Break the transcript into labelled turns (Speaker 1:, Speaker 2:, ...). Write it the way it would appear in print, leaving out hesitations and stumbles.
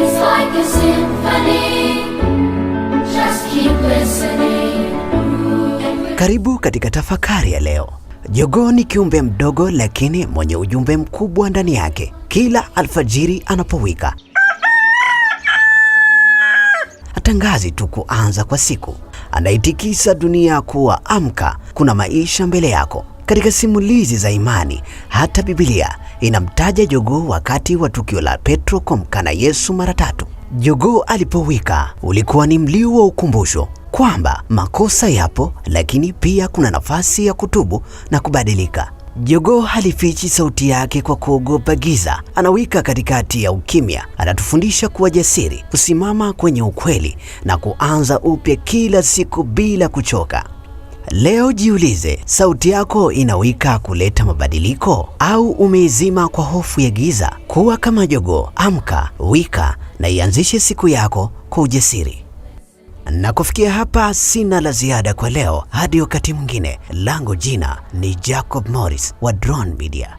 Speaker 1: It's like a symphony. Just keep listening.
Speaker 2: Karibu katika tafakari ya leo. Jogoo ni kiumbe mdogo lakini mwenye ujumbe mkubwa ndani yake. Kila alfajiri anapowika, hatangazi tu kuanza kwa siku, anaitikisa dunia kuwa amka, kuna maisha mbele yako. Katika simulizi za imani, hata Biblia inamtaja jogoo wakati wa tukio la Petro kumkana Yesu mara 3. Jogoo alipowika ulikuwa ni mlio wa ukumbusho kwamba makosa yapo, lakini pia kuna nafasi ya kutubu na kubadilika. Jogoo halifichi sauti yake kwa kuogopa giza. Anawika katikati ya ukimya. Anatufundisha kuwa jasiri, kusimama kwenye ukweli na kuanza upya kila siku bila kuchoka. Leo jiulize, sauti yako inawika kuleta mabadiliko au umeizima kwa hofu ya giza? Kuwa kama jogoo, amka, wika na ianzishe siku yako kwa ujasiri. Na kufikia hapa sina la ziada kwa leo, hadi wakati mwingine. Langu jina ni Jacob Morris wa Drone Media.